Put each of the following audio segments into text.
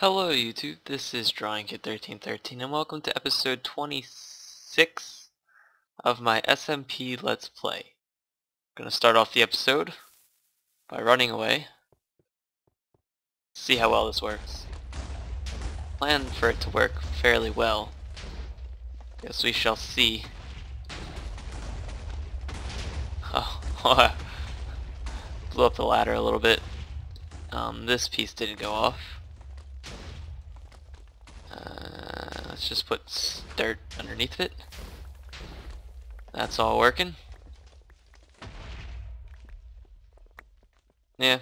Hello YouTube, this is DrawingKid1313 and welcome to episode 26 of my SMP Let's Play. I'm gonna start off the episode by running away. See how well this works. Plan for it to work fairly well. Guess we shall see. Oh, blew up the ladder a little bit. This piece didn't go off. Let's just put dirt underneath it. That's all working. Yeah,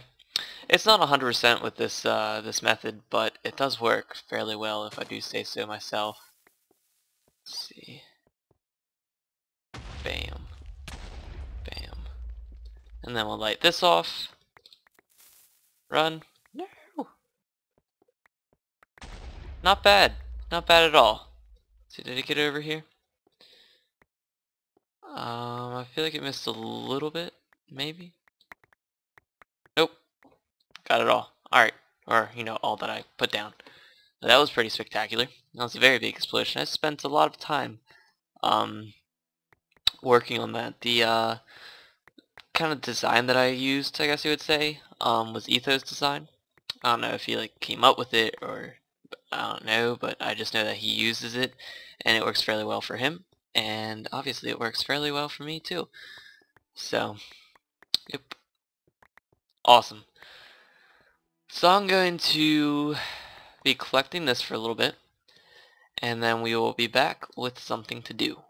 it's not 100% with this this method, but it does work fairly well if I do say so myself. Let's see. Bam. Bam. And then we'll light this off. Run. No. Not bad. Not bad at all. See, did it get over here? I feel like it missed a little bit, maybe. Nope. Got it all. Alright. Or, you know, all that I put down. That was pretty spectacular. That was a very big explosion. I spent a lot of time working on that. The kind of design that I used, I guess you would say, was Ethos design. I don't know if he like came up with it or I don't know, but I just know that he uses it and it works fairly well for him, and obviously it works fairly well for me too. So, yep. Awesome. So I'm going to be collecting this for a little bit, and then we will be back with something to do.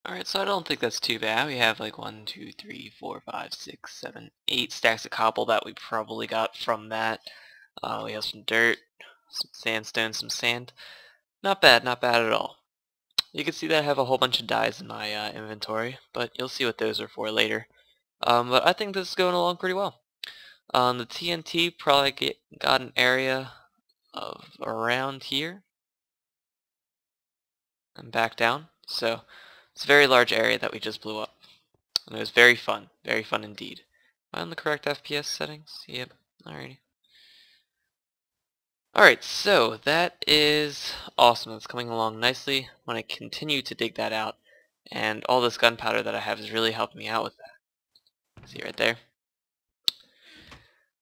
Alright, so I don't think that's too bad. We have like 1, 2, 3, 4, 5, 6, 7, 8 stacks of cobble that we probably got from that. We have some dirt, some sandstone, some sand. Not bad at all. You can see that I have a whole bunch of dyes in my inventory, but you'll see what those are for later. But I think this is going along pretty well. The TNT probably got an area of around here and back down. So it's a very large area that we just blew up. And it was very fun indeed. Am I on the correct FPS settings? Yep, alrighty. Alright, so that is awesome. It's coming along nicely. I'm going to continue to dig that out, and all this gunpowder that I have is really helping me out with that. See right there?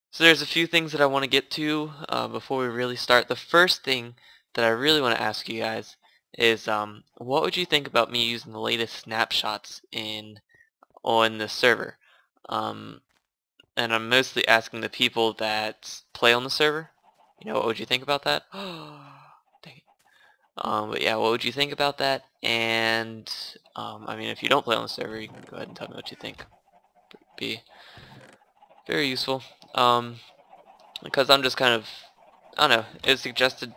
So there's a few things that I want to get to before we really start. The first thing that I really want to ask you guys is what would you think about me using the latest snapshots on the server? And I'm mostly asking the people that play on the server. You know, what would you think about that? Dang it. But yeah, what would you think about that? And I mean, if you don't play on the server, you can go ahead and tell me what you think. It'd be very useful. Because I'm just kind of, I don't know. It was suggested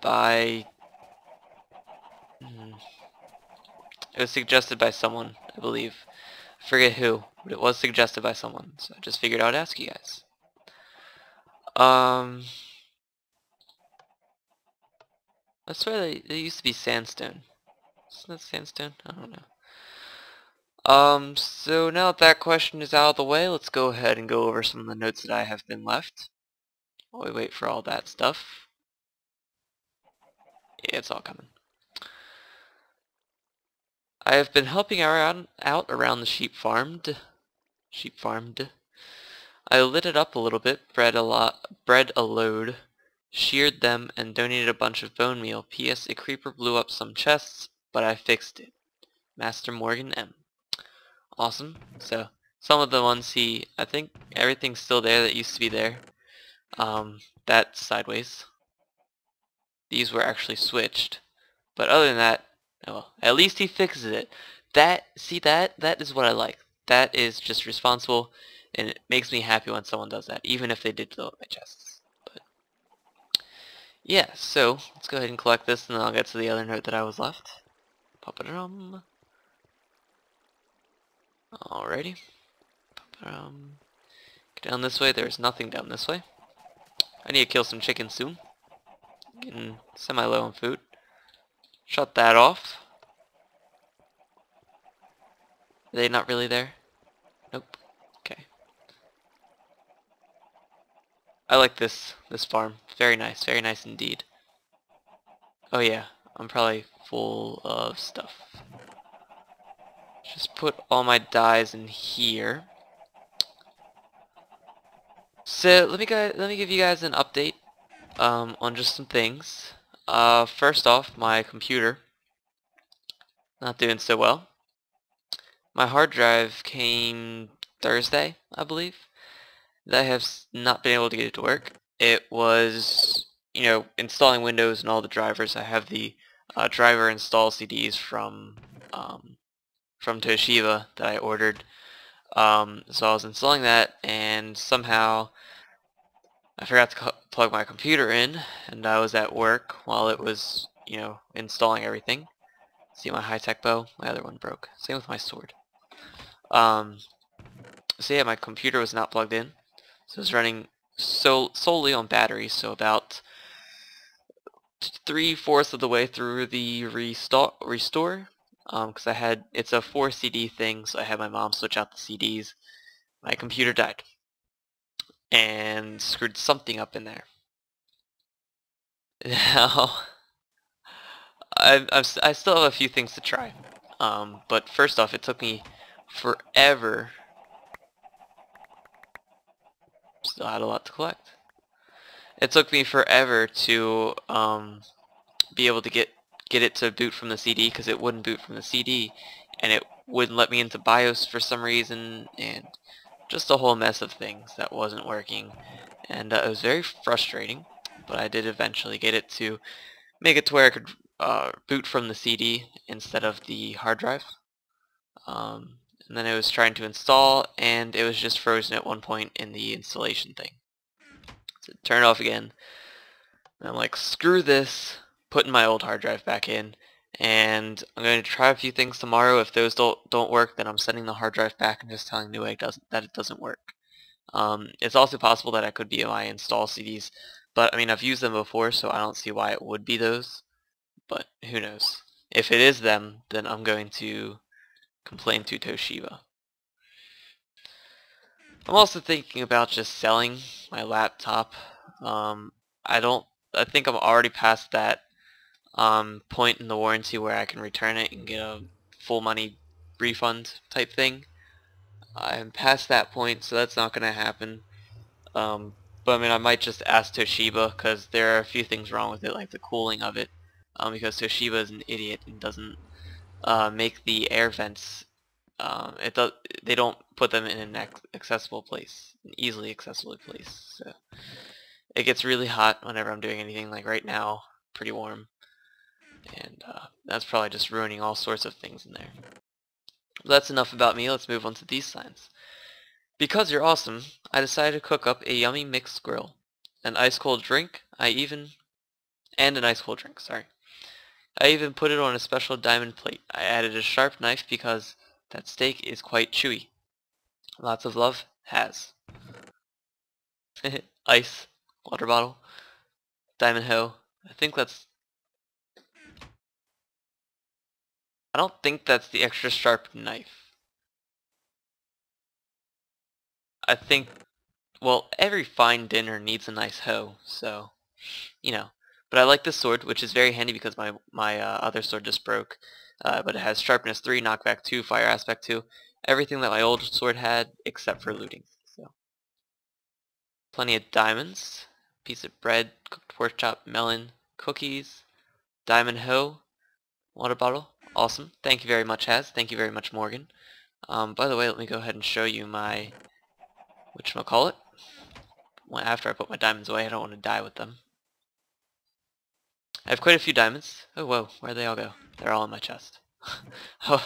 by someone, I believe. I forget who, but it was suggested by someone. So I just figured I would ask you guys. I swear they used to be sandstone. Isn't that sandstone? I don't know. So now that question is out of the way, let's go ahead and go over some of the notes that I have been left while we wait for all that stuff. Yeah, it's all coming. I have been helping out around the sheep farmed. I lit it up a little bit, bred a load, sheared them, and donated a bunch of bone meal. P.S. A creeper blew up some chests, but I fixed it. Master Morgan M. Awesome. So some of the ones I think everything's still there that used to be there. That's sideways. These were actually switched. But other than that, well, at least he fixes it. That is what I like. That is just responsible, and it makes me happy when someone does that, even if they did blow up my chests. But yeah, so let's go ahead and collect this, and then I'll get to the other note that I was left. Pop-a-dum. Alrighty. Pop-a-dum. Get down this way. There's nothing down this way. I need to kill some chickens soon. Getting semi-low on food. Shut that off. Are they not really there? Nope. Okay. I like this farm. Very nice indeed. Oh yeah, I'm probably full of stuff. Just put all my dyes in here. So let me give you guys an update on just some things. First off, my computer not doing so well. My hard drive came Thursday, I believe. I have not been able to get it to work. It was, installing Windows and all the drivers. I have the driver install CDs from Toshiba that I ordered. So I was installing that, and somehow I forgot to plug my computer in, and I was at work while it was, installing everything. See my high-tech bow? My other one broke. Same with my sword. So yeah, my computer was not plugged in. So it's running solely on batteries, so about 3/4 of the way through the restore, because it's a 4 CD thing, so I had my mom switch out the CDs. My computer died and screwed something up in there. Now I still have a few things to try, but first off, it took me forever. Still had a lot to collect. It took me forever to be able to get it to boot from the CD, because it wouldn't boot from the CD, and it wouldn't let me into BIOS for some reason, and just a whole mess of things that wasn't working, and it was very frustrating. But I did eventually get it to make it to where I could boot from the CD instead of the hard drive. And then it was trying to install, and it was just frozen at one point in the installation thing. So turn it off again, and I'm like, screw this, putting my old hard drive back in, and I'm going to try a few things tomorrow. If those don't work, then I'm sending the hard drive back and just telling Newegg that it doesn't work. It's also possible that it could be my install CDs, but I mean, I've used them before, so I don't see why it would be those, but who knows. If it is them, then I'm going to complain to Toshiba. I'm also thinking about just selling my laptop. I think I'm already past that point in the warranty where I can return it and get a full money refund type thing. I'm past that point, so that's not going to happen. But I mean, I might just ask Toshiba, because there are a few things wrong with it, like the cooling of it, because Toshiba is an idiot and doesn't make the air vents. They don't put them in an accessible place, an easily accessible place. So it gets really hot whenever I'm doing anything. Like right now, pretty warm, and that's probably just ruining all sorts of things in there. But that's enough about me. Let's move on to these signs. Because you're awesome, I decided to cook up a yummy mixed grill, an ice cold drink. And an ice cold drink. Sorry. I even put it on a special diamond plate. I added a sharp knife because that steak is quite chewy. Lots of love, Has. Ice, water bottle, diamond hoe. I don't think that's the extra sharp knife. I think, well, every fine dinner needs a nice hoe, so, But I like this sword, which is very handy because my other sword just broke. But it has sharpness 3, knockback 2, fire aspect 2. Everything that my old sword had, except for looting. So, plenty of diamonds, piece of bread, cooked pork chop, melon, cookies, diamond hoe, water bottle. Awesome. Thank you very much, Has. Thank you very much, Morgan. By the way, let me go ahead and show you my whatchamacallit. After I put my diamonds away, I don't want to die with them. I have quite a few diamonds. Oh, whoa, where'd they all go? They're all in my chest. I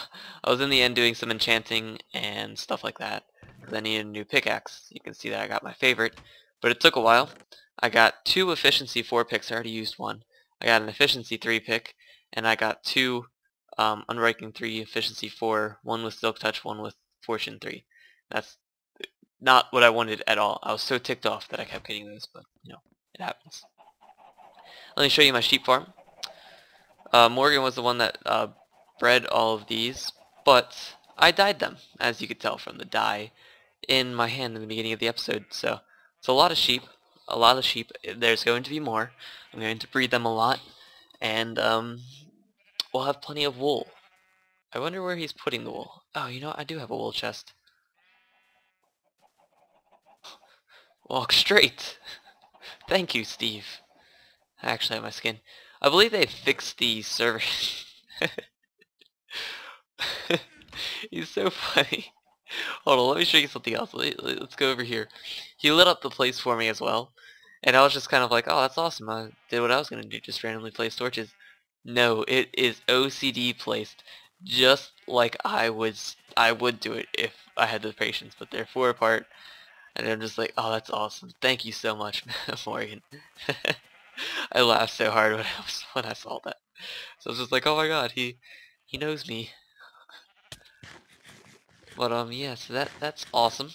was in the end doing some enchanting and stuff like that, because I needed a new pickaxe. You can see that I got my favorite, but it took a while. I got 2 efficiency 4 picks. I already used one. I got an efficiency 3 pick, and I got 2 unbreaking 3 efficiency 4, one with silk touch, one with fortune 3. That's not what I wanted at all. I was so ticked off that I kept getting those, but it happens. Let me show you my sheep farm. Morgan was the one that bred all of these, but I dyed them, as you could tell from the dye in my hand in the beginning of the episode. So it's a lot of sheep. a lot of sheep. There's going to be more. I'm going to breed them a lot, and we'll have plenty of wool. I wonder where he's putting the wool. Oh, you know what? I do have a wool chest. Walk straight. Thank you, Steve. I actually have my skin. I believe they fixed the server. He's so funny. Hold on, let me show you something else. Let's go over here. He lit up the place for me as well. And I was just kind of like, oh, that's awesome. I did what I was going to do, just randomly place torches. No, it is OCD placed just like I would do it if I had the patience, but they're 4 apart. And I'm just like, oh, that's awesome. Thank you so much, Morgan. I laughed so hard when I saw that. So I was just like, oh my god, he knows me. But yeah, so that's awesome.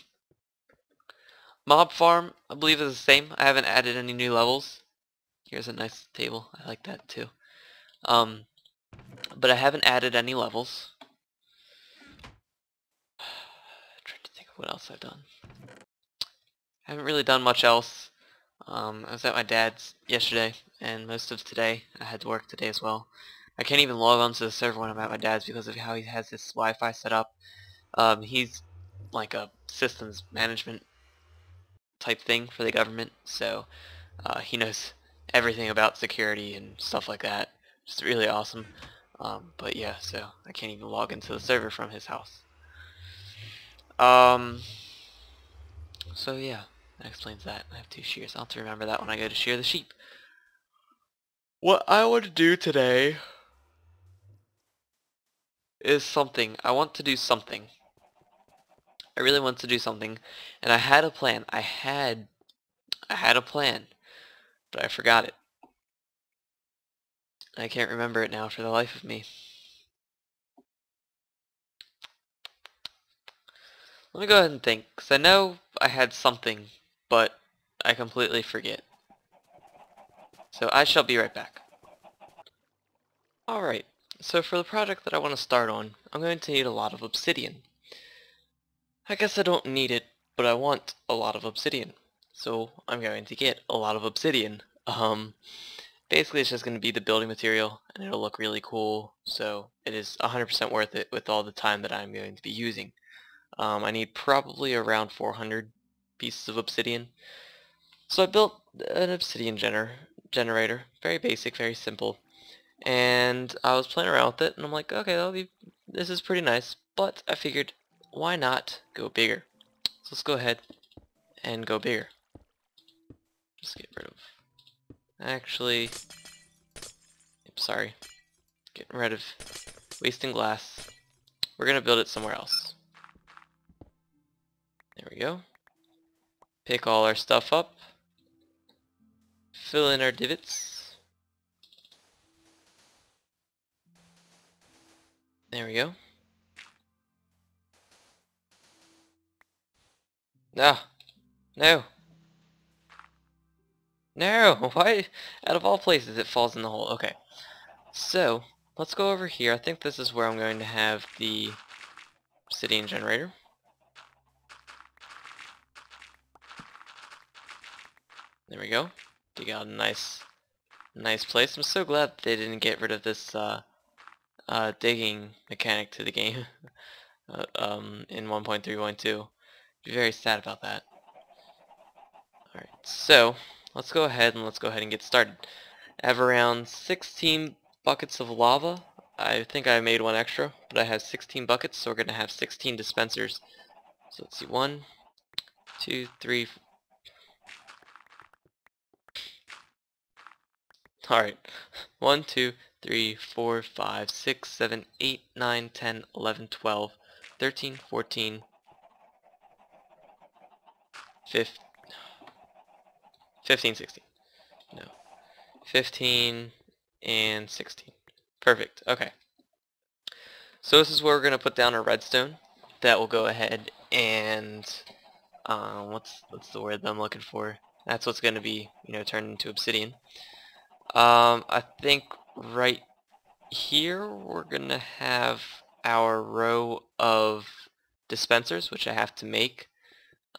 Mob farm, I believe is the same. I haven't added any new levels. Here's a nice table. I like that too. But I haven't added any levels. Trying to think of what else I've done. I haven't really done much else. I was at my dad's yesterday, and most of today. I had to work today as well. I can't even log on to the server when I'm at my dad's because of how he has this Wi-Fi set up. He's like a systems management type thing for the government, so he knows everything about security and stuff like that. It's really awesome. But yeah, so I can't even log into the server from his house. So yeah, that explains that. I have 2 shears. I'll have to remember that when I go to shear the sheep. What I want to do today is something. I want to do something. I really want to do something, and I had a plan. I had a plan, but I forgot it. I can't remember it now for the life of me. Let me go ahead and think, because I know I had something, but I completely forget. So I shall be right back. Alright, so for the project that I want to start on, I'm going to need a lot of obsidian. I guess I don't need it, but I want a lot of obsidian. So I'm going to get a lot of obsidian. Basically it's just going to be the building material, and it'll look really cool, so it is 100% worth it with all the time that I'm going to be using. I need probably around 400 pieces of obsidian. So I built an obsidian generator, very basic, very simple, and I was playing around with it, and I'm like, okay, this is pretty nice, but I figured, why not go bigger? So let's go ahead and go bigger. Just get rid of, actually, sorry, getting rid of wasting glass. We're gonna build it somewhere else. There we go. Pick all our stuff up. Fill in our divots. There we go. No. No. No! Why? Out of all places it falls in the hole. Okay. So, let's go over here. I think this is where I'm going to have the obsidian generator. There we go. Dig out a nice place. I'm so glad they didn't get rid of this digging mechanic to the game in 1.3.2. Be very sad about that. Alright, so let's go ahead and get started. I have around 16 buckets of lava. I think I made one extra, but I have 16 buckets, so we're going to have 16 dispensers. So let's see, 1, 2, 3. Alright, 1, 2, 3, 4, 5, 6, 7, 8, 9, 10, 11, 12, 13, 14, 15, 16. No. 15 and 16. Perfect. Okay. So this is where we're going to put down our redstone. That will go ahead and what's the word that I'm looking for? That's what's going to be, turned into obsidian. I think right here we're going to have our row of dispensers, which I have to make.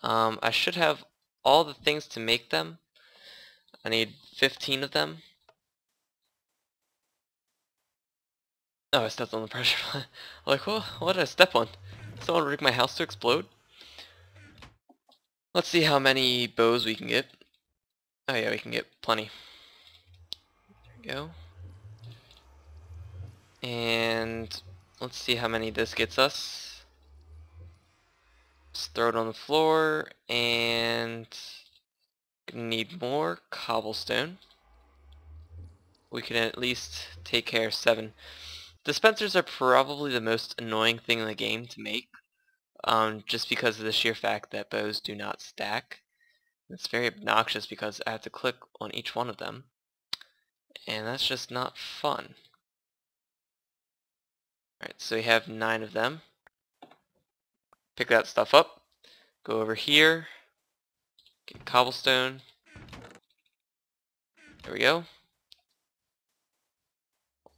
I should have all the things to make them, I need 15 of them. Oh, I stepped on the pressure plate. Like, what did I step on? Someone rig my house to explode? Let's see how many bows we can get. Oh yeah, we can get plenty. There we go. And let's see how many this gets us. Just throw it on the floor, and need more cobblestone. We can at least take care of 7. Dispensers are probably the most annoying thing in the game to make, just because of the sheer fact that bows do not stack. It's very obnoxious because I have to click on each one of them, and that's just not fun. Alright, so we have 9 of them. Pick that stuff up, go over here, get cobblestone. There we go.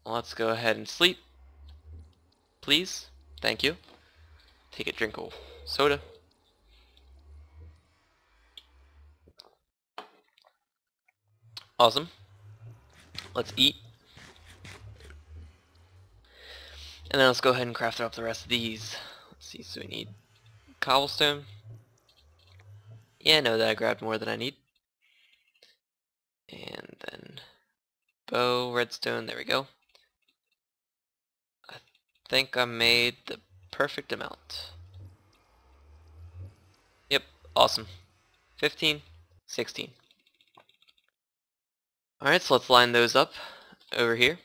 Let's go ahead and sleep. Please. Thank you. Take a drink of soda. Awesome. Let's eat. And then let's go ahead and craft up the rest of these. Let's see, so we need cobblestone. Yeah, no, that I grabbed more than I need. And then bow, redstone, there we go. I think I made the perfect amount. Yep, awesome. 15, 16. Alright, so let's line those up over here.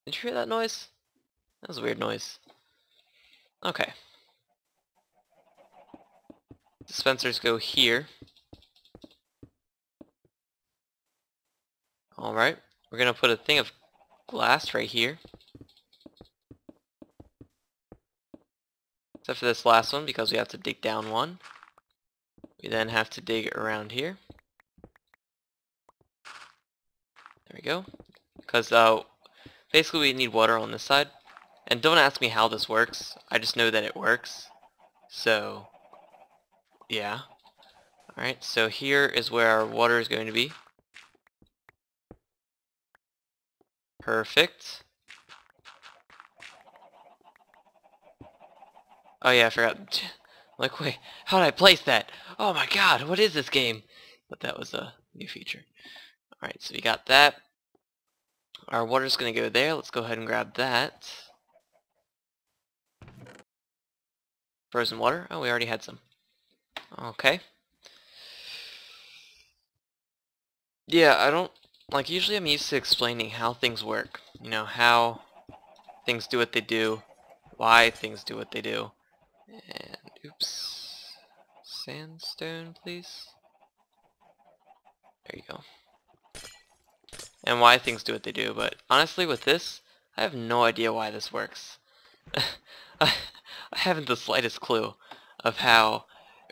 Did you hear that noise? That was a weird noise. Okay. Dispensers go here. Alright, we're gonna put a thing of glass right here. Except for this last one, because we have to dig down one. We then have to dig around here. There we go. Because basically we need water on this side. And don't ask me how this works. I just know that it works. So, yeah. Alright, so here is where our water is going to be. Perfect. Oh yeah, I forgot. Like, wait, how did I place that? Oh my god, what is this game? But that was a new feature. Alright, so we got that. Our water's gonna go there. Let's go ahead and grab that. Frozen water? Oh, we already had some. Okay. Yeah, I don't... Like, usually I'm used to explaining how things work. You know, how things do what they do. Why things do what they do. And, oops. Sandstone, please. There you go. And why things do what they do, but honestly with this, I have no idea why this works. I haven't the slightest clue of how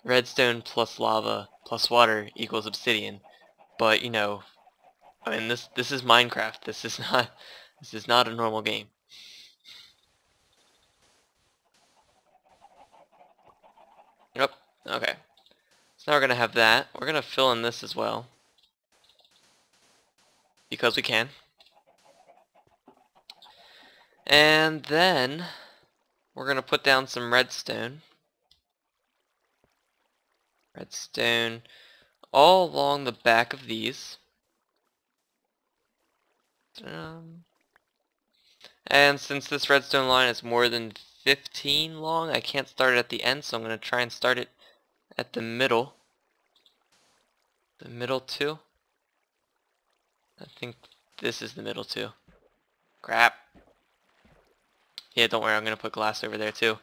redstone plus lava plus water equals obsidian, but you know, I mean this is Minecraft. This is not a normal game. Yep. Okay. So now we're gonna have that. We're gonna fill in this as well. Because we can. And then we're gonna put down some redstone. Redstone all along the back of these. And since this redstone line is more than 15 long, I can't start it at the end, so I'm gonna try and start it at the middle. The middle too. I think this is the middle too. Crap. Yeah, don't worry, I'm gonna put glass over there too.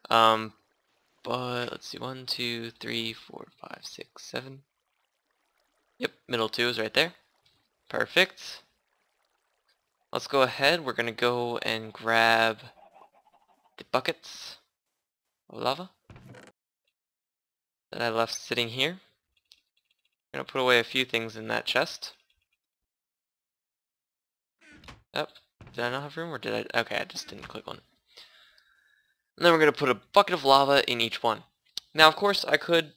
But let's see, 1, 2, 3, 4, 5, 6, 7. Yep, middle 2 is right there. Perfect. Let's go ahead, we're gonna go and grab the buckets of lava that I left sitting here. I'm gonna put away a few things in that chest. Oh, did I not have room, or did I? Okay, I just didn't click on it. And then we're gonna put a bucket of lava in each one. Now, of course, I could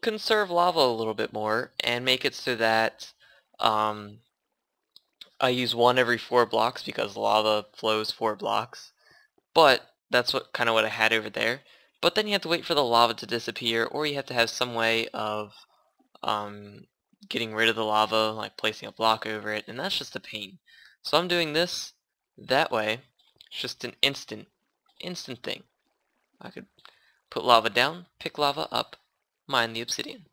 conserve lava a little bit more and make it so that I use one every 4 blocks because lava flows 4 blocks. But that's kind of what I had over there. But then you have to wait for the lava to disappear, or you have to have some way of getting rid of the lava, like placing a block over it, and that's just a pain. So I'm doing this that way. It's just an instant thing. I could put lava down, pick lava up, mine the obsidian.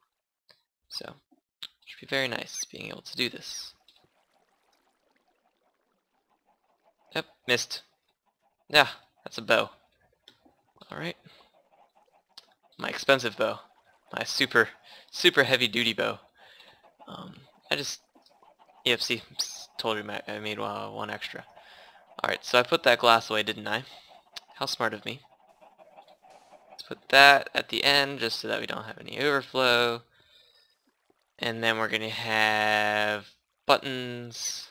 So it should be very nice being able to do this. Yep, missed. Yeah, that's a bow. Alright. My expensive bow. My super heavy duty bow. Yep, see, told you I made one extra. Alright, so I put that glass away, didn't I? How smart of me. Let's put that at the end just so that we don't have any overflow. And then we're gonna have buttons.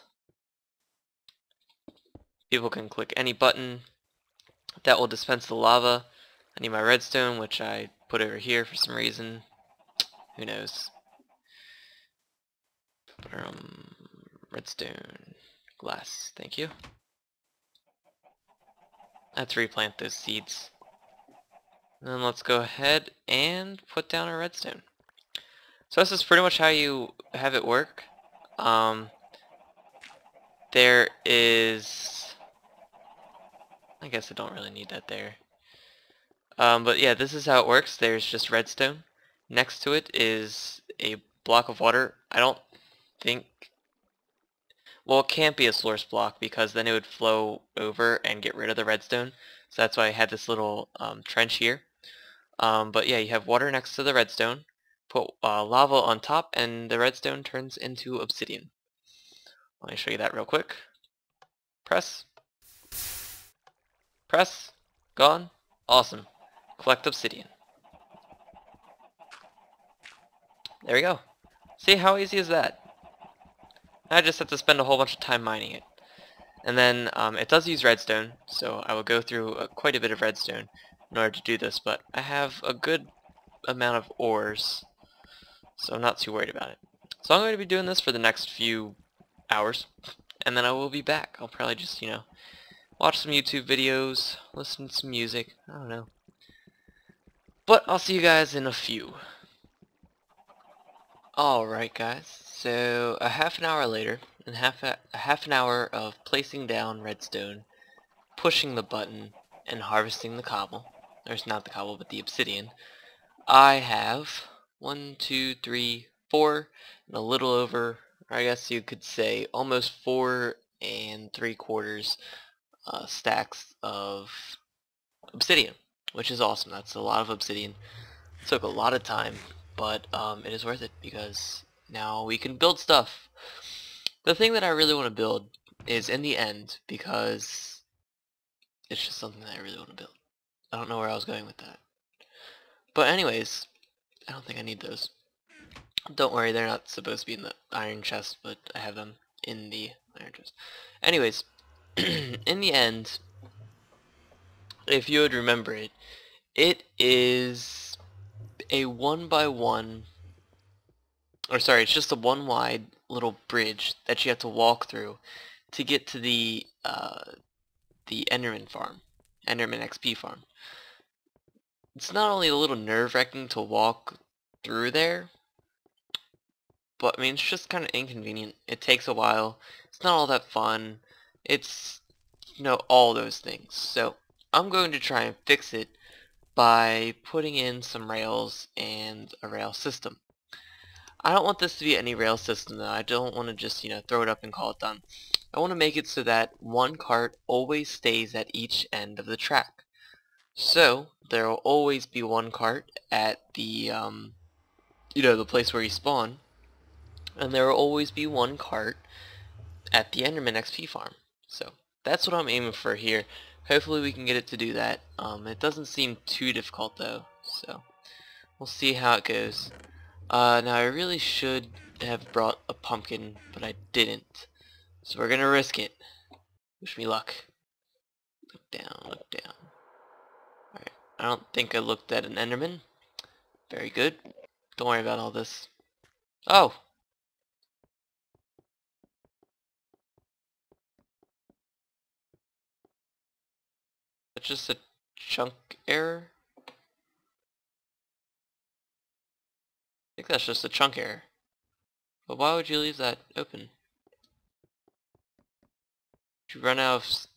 People can click any button. That will dispense the lava. I need my redstone, which I put over here for some reason. Who knows? Redstone. Glass. Thank you. Let's replant those seeds. And then let's go ahead and put down our redstone. So this is pretty much how you have it work. There is... I guess I don't really need that there. But yeah, this is how it works. There's just redstone. Next to it is a block of water. I don't think... Well, it can't be a source block because then it would flow over and get rid of the redstone. So that's why I had this little trench here. But yeah, you have water next to the redstone. Put lava on top and the redstone turns into obsidian. Let me show you that real quick. Press. Press. Gone. Awesome. Collect obsidian. There we go. See how easy is that? I just have to spend a whole bunch of time mining it. And then it does use redstone, so I will go through quite a bit of redstone in order to do this, but I have a good amount of ores, so I'm not too worried about it. So I'm going to be doing this for the next few hours, and then I will be back. I'll probably just, watch some YouTube videos, listen to some music, I don't know. But I'll see you guys in a few. Alright guys, so a half an hour later, and a half an hour of placing down redstone, pushing the button, and harvesting the cobble, there's not the cobble but the obsidian, I have 1, 2, 3, 4, and a little over, or I guess you could say almost 4 3/4 stacks of obsidian, which is awesome. That's a lot of obsidian. It took a lot of time, but it is worth it because now we can build stuff. The thing that I really want to build is in the end because it's just something that I really want to build. I don't know where I was going with that. But anyways, I don't think I need those. Don't worry, they're not supposed to be in the iron chest, but I have them in the iron chest. Anyways, in the end, if you would remember it, it is a 1x1, or sorry, it's just a 1 wide little bridge that you have to walk through to get to the Enderman farm, Enderman XP farm. It's not only a little nerve-wracking to walk through there, but I mean it's just kind of inconvenient. It takes a while. It's not all that fun. It's all those things. So I'm going to try and fix it by putting in some rails and a rail system. I don't want this to be any rail system though. I don't want to just throw it up and call it done. I want to make it so that one cart always stays at each end of the track. So there will always be one cart at the the place where you spawn, and there will always be one cart at the Enderman XP farm. So that's what I'm aiming for here. Hopefully we can get it to do that. It doesn't seem too difficult though, so we'll see how it goes. Now I really should have brought a pumpkin, but I didn't. So we're gonna risk it. Wish me luck. Look down, look down. Alright, I don't think I looked at an Enderman. Very good. Don't worry about all this. Oh! That's just a chunk error? I think that's just a chunk error. But why would you leave that open? Did you run out of...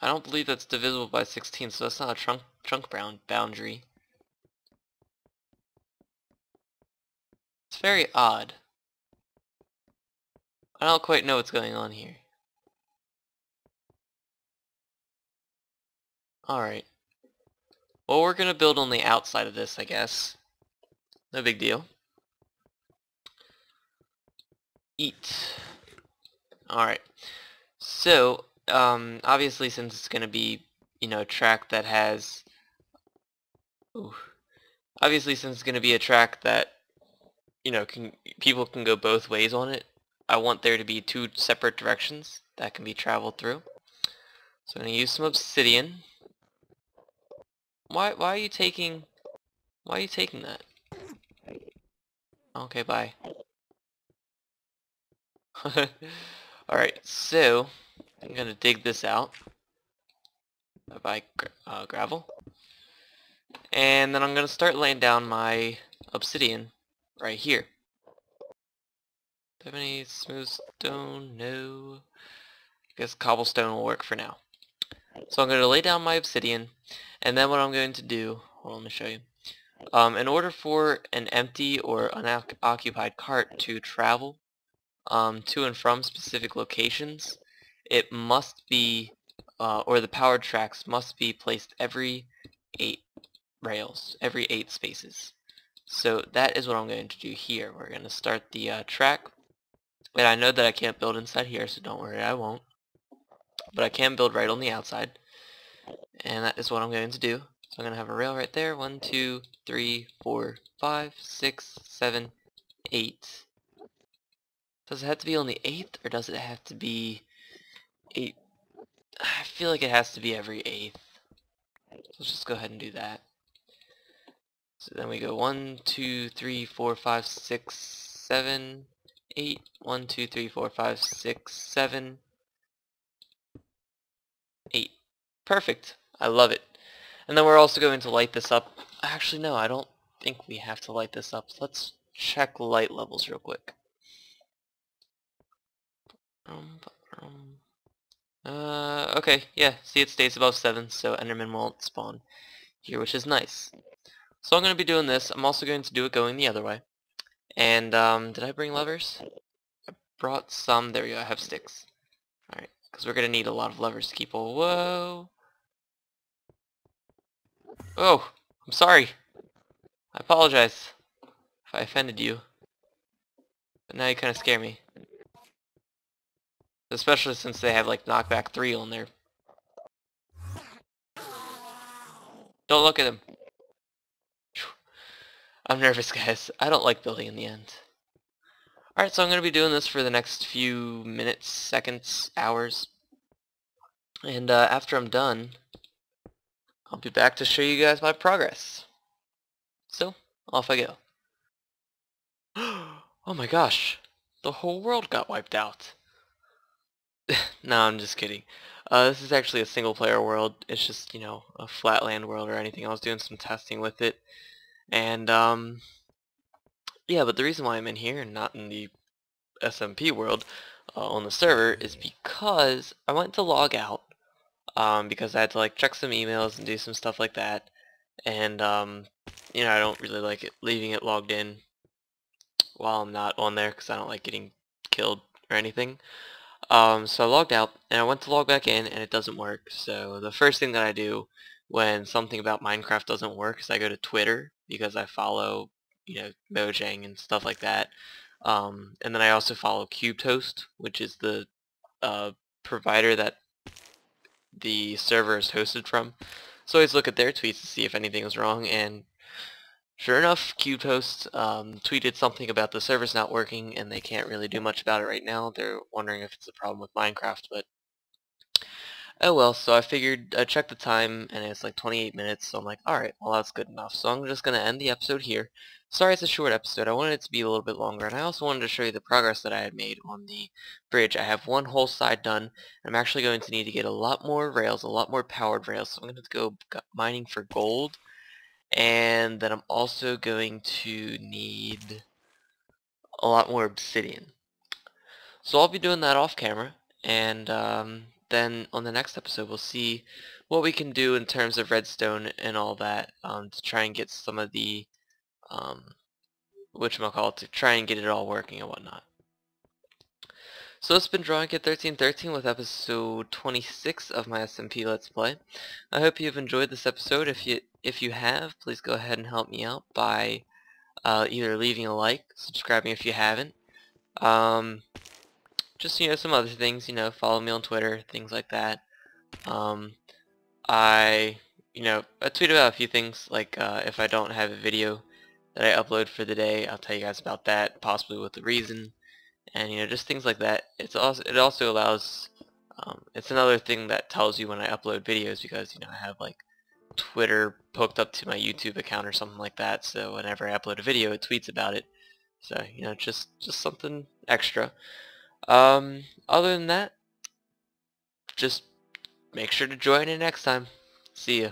I don't believe that's divisible by 16, so that's not a chunk boundary. It's very odd. I don't quite know what's going on here. Alright. Well, we're gonna build on the outside of this, I guess. No big deal. Eat. Alright. So, obviously since it's gonna be, a track that has... Ooh. Obviously since it's gonna be a track that, people can go both ways on it, I want there to be two separate directions that can be traveled through. So I'm gonna use some obsidian. Why are you taking that? Okay, bye. Alright, so I'm gonna dig this out by gravel, and then I'm gonna start laying down my obsidian right here. Do I have any smooth stone? No. I guess cobblestone will work for now. So I'm gonna lay down my obsidian, and then what I'm going to do, hold on, let me show you. In order for an empty or unoccupied cart to travel to and from specific locations, it must be, or the powered tracks must be placed every 8 rails, every 8 spaces. So that is what I'm going to do here. We're going to start the track, and I know that I can't build inside here, so don't worry, I won't. But I can build right on the outside, and that is what I'm going to do. So I'm going to have a rail right there. 1, 2, 3, 4, 5, 6, 7, 8. Does it have to be on the 8th, or does it have to be 8? I feel like it has to be every 8th. So let's just go ahead and do that. So then we go 1, 2, 3, 4, 5, 6, 7, 8. 1, 2, 3, 4, 5, 6, 7, 8. Perfect. I love it. And then we're also going to light this up. Actually, no, I don't think we have to light this up. Let's check light levels real quick. Okay, yeah, see, it stays above 7, so Enderman won't spawn here, which is nice. So I'm going to be doing this. I'm also going to do it going the other way. And, did I bring levers? I brought some. There we go, I have sticks. Alright, because we're going to need a lot of levers to keep... Whoa! Oh, I'm sorry. I apologize if I offended you. But now you kind of scare me. Especially since they have, like, knockback 3 on there. Don't look at him. I'm nervous, guys. I don't like building in the end. Alright, so I'm going to be doing this for the next few minutes, seconds, hours. And after I'm done, I'll be back to show you guys my progress. So, off I go. Oh my gosh, the whole world got wiped out. No, I'm just kidding. This is actually a single player world. It's just, a flatland world or anything. I was doing some testing with it. And, yeah, but the reason why I'm in here and not in the SMP world on the server is because I went to log out because I had to, like, check some emails and do some stuff like that. And, I don't really like leaving it logged in while I'm not on there because I don't like getting killed or anything. So I logged out, and I went to log back in, and it doesn't work. So the first thing that I do when something about Minecraft doesn't work is I go to Twitter, because I follow, Mojang and stuff like that. And then I also follow CubeToast, which is the provider that the server is hosted from. So I always look at their tweets to see if anything was wrong, and sure enough, CubeToast tweeted something about the server's not working, and they can't really do much about it right now. They're wondering if it's a problem with Minecraft, but Oh well, so I figured I checked the time and it's like 28 minutes, so I'm like, alright, well that's good enough. So I'm just gonna end the episode here. Sorry it's a short episode. I wanted it to be a little bit longer, and I also wanted to show you the progress that I had made on the bridge. I have one whole side done. I'm actually going to need to get a lot more rails, a lot more powered rails. So I'm going to go mining for gold, and then I'm also going to need a lot more obsidian. So I'll be doing that off camera, and then on the next episode we'll see what we can do in terms of redstone and all that, to try and get some of the whatchamacallit, to try and get it all working and whatnot. So it's been Drawing Kid 1313 with episode 26 of my SMP Let's Play. I hope you've enjoyed this episode. If you have, please go ahead and help me out by either leaving a like, subscribing if you haven't. Just, some other things, follow me on Twitter, things like that. I tweet about a few things, like if I don't have a video that I upload for the day, I'll tell you guys about that, possibly with the reason, and just things like that. It also allows, it's another thing that tells you when I upload videos, because I have like Twitter hooked up to my YouTube account or something like that, so whenever I upload a video it tweets about it. So just something extra. Other than that, just make sure to join in next time. See ya.